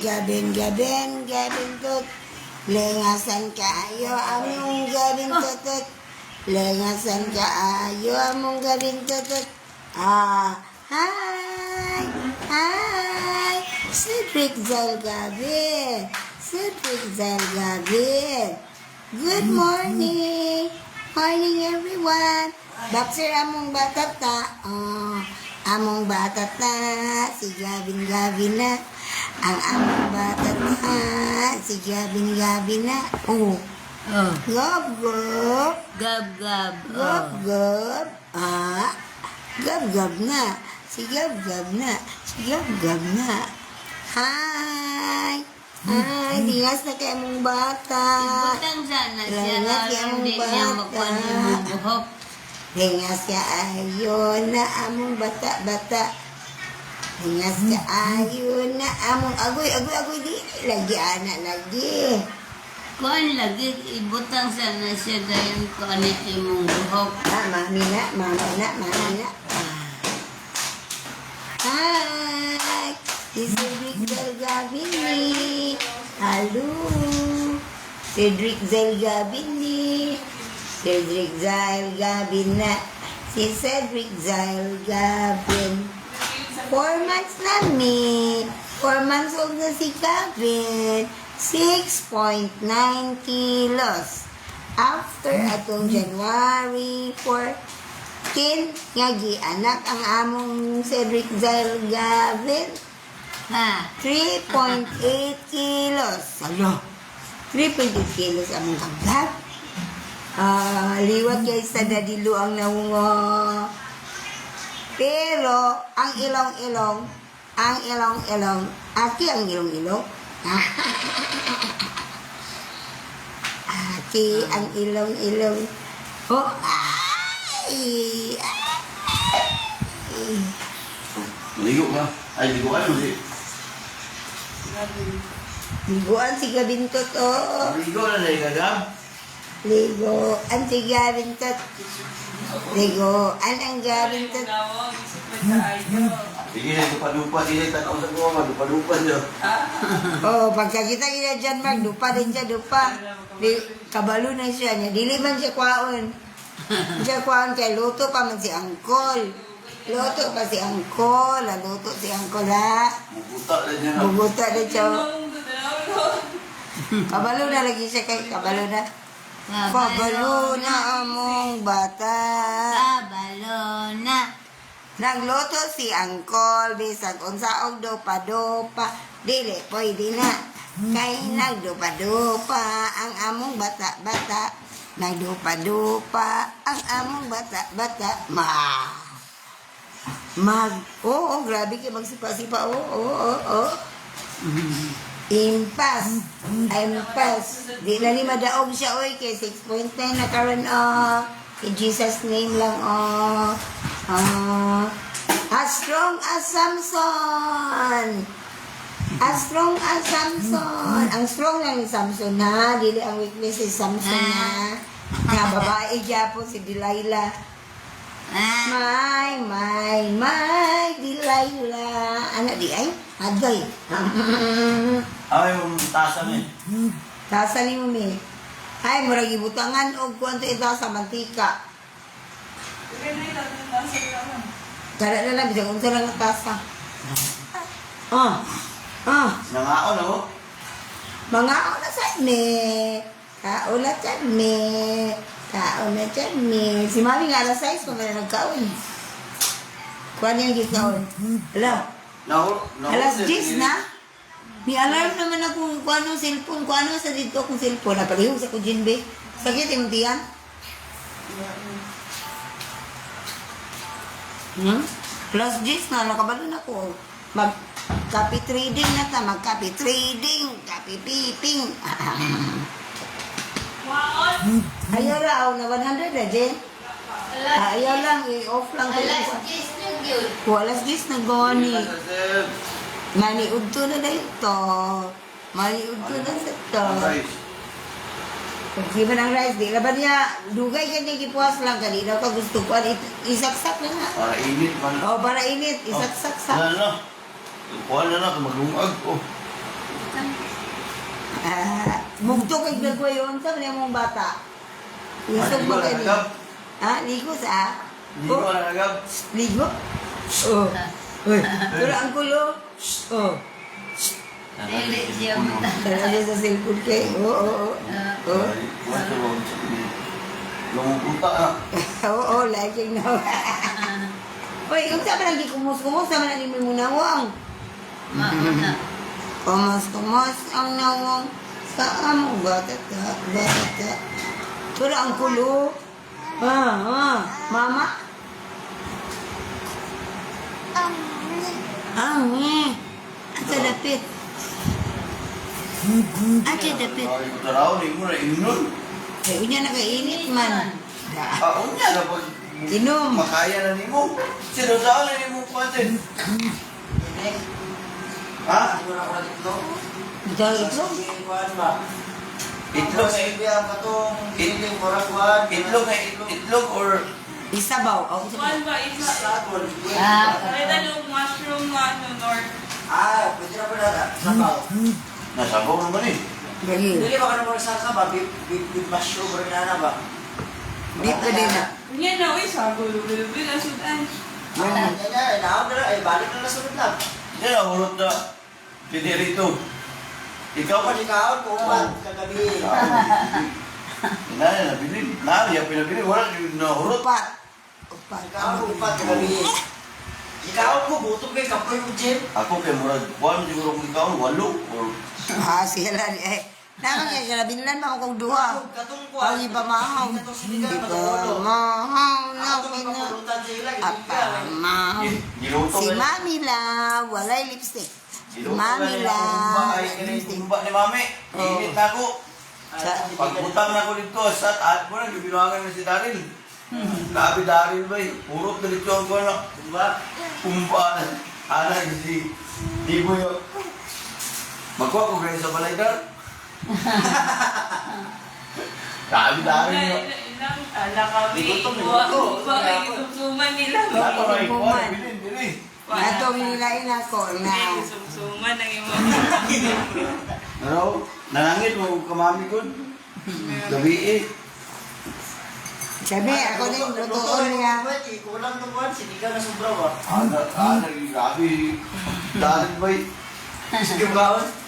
Gabin tut. Lengasan kaayo among gabin tutut. Lengasan kaayo among gabin tutut. Hi. Cedric Zalgabin. Good morning. Morning everyone. Boxer among batata. Among batata. Si Gabin na. Ang among batata. Si Gabin na. Gab. Gab na. Si Gab na. Hi. Dinas na kay among bata. Ibutang sana siya Dinas kay aron among di niya magkuhan yung buhok. Dinas ka ayon na among bata. Dinas ka ayon na among agoy di lagi anak lagi. Kuhan lagi, ibutang sana siya dayon kuhan imong buhok. Mami na. Hi. Cedric Zalgabin. Halo. Cedric Zalgabin na. Si Cedric Zalgabin. 4 months na mi. 4 months old na si Gabin. 6.9 kilos. After atong January 14, nga gianak ang among Cedric Zalgabin. 3.8 kilos. Ano? 3.8 kilos among kagat. Liwat kay sa dadilo ang naungo. Pero, ang ilong-ilong, aki ang ilong-ilong. Aki ang ilong-ilong. Ligo ka? Ay, liguan mo si... Liguan si Gabintot, Ligo na na ikagam? Liguan si Gabintot. Liguan ang Gabintot. Sige na, dupa-dupa. Sige, tanaw sa kuha, dupa-dupa siya. Pagkakita kita dyan, dupa din siya, dupa. Kabalo na siya niya. Dili man siya kwaon. Siya kwaon kay luto pa man si Angkol. Luto si Angkol, ha. Bubuta na siya. Kabalo na lagi siya kay kabalo na. Kabalo na among bata. Kabalo na. Nagluto si Angkol, bisag unsaog dopa-dopa. Dili, pwede na. Kay nagdopa-dopa ang among bata-bata. Nagdopa-dopa ang among bata-bata. Grabe kayo magsipa-sipa. Impas. Di na ni madaog siya, kay 6.9 na karon, in Jesus name lang, as strong as Samson. Ang strong lang ni Samson, ha. Dili ang weakness si Samson, ha. Nga babae dya po si Delilah. My Delilah. Ano di ay? Agay. Ay, yung tasa mo eh. Tasa ni Mami. Ay, murag ibutangan o kuwanto ito sa mantika. Kada na lang, bisag unsa lang ang tasa. Nangaon ako. Mga na sa me. Kaon na dyan me. Si Mami nga alas 6 pa man nagkaon. Kuwan yung gikaon. Alas 10 na. May alarm naman ako kung ano cellphone. Kung ano sa dito akong cellphone. Napalihog sa kujinbe. Sakit yung tiyan. Plus 10 na. Nakabalo na ko. Mag-copy trading na ta. Mag-copy trading. Copy piping. Ayaw raw na 100 na, Jen. Ayaw lang. I-off lang. Alas 10 na yun. Alas 10 na goni. Maniud to na ito. Maniud to na sa ito. Pag iba ng rice, di laban niya, dugay ka niya gipuas lang. Kanina ka gusto ko, isaksak na nga. Para init man. Para init, isaksak-sak. Kuha na na, maglungag. Mugto kay gagawin yun. Sa mga mong bata. Isog mo kayo. Ha? Ligo sa? Hindi ko na nagab. Ligo? Oh. Uy. Pero ang kulo. Oh. Dili siya Talaga sa cellphone kay. Oo. Oh. Lumupunta na. Oo, like na. Uy, kung saan man lagi kumus-kumus, saan man lagi may munawang. Mauna. Kumus-kumus ang nawang. Saan mo? Bata ka. Pero ang kulo. Mama. Ang Ang dapit. Ang dapit. Ay, taraw, hindi mo na inom. Ay, unya nakainit man. Unya na pag Inom. makaya na ni mo. Sinusaan na ni mo pansin. Ha? Dahil ito. Itlog na itlog or Isabaw. Oh, isabaw. Kuan ba isa? Ah, May dalawang mushroom nga ano, Nor. nasabaw naman eh. Dahil. Dili ba ka naman sa ba? Beef mushroom rin na ba? Di pa din na. Yan na, uy, sago. Bilbil, asudan. Yan, inaawag na lang. Ay, balik na nasunod lang. Hindi na, hulot na. Hindi rito. Ikaw pa Kapag ikaw, kumat, kagabi. na nabili. Yan pinabili. Wala yung nahulot. Upat. Upat. Ikaw, kumat, kagabi. Ikaw ko, butog kay kapoy mo, Jim. Ako kay Murad, buwan siguro kung ikaw, 8 or Sila. Naman kaya sila binlan mo akong duha. Katong Ang iba mahaw. Di ba mahaw na Ako pina. makapulutan sa ila. Apa mahaw. Giluto Si na. Mami la, walay lipstick. Giluto Mami na la. Ay, kanina tumba ni Mami. Init na ako. Pagbutang na ako dito, sa taat mo na, bibilangan na si Daryl. Grabe Daryl ba eh. Puro diretsyon ko na. Diba? Kumpa na. Ana, si di mo yun. Magkuha ko kayo sa balay Dar. Grabe Daryl yun. Ilang ala kami. Igutom, Iwa, igutom. iwa, kay itumsuman nila. Lato na ikuha, Kuman. bilhin, bilhin. Ato nilain ako na. Itumsuman ang imo. Ano? Nanangit mo kamami ko. Gabi eh. Sabi, ako na yung lutoon niya. Kulang naman, sinigaw na sobra ba? Grabe. Daryl ba eh. Sige mo kaon?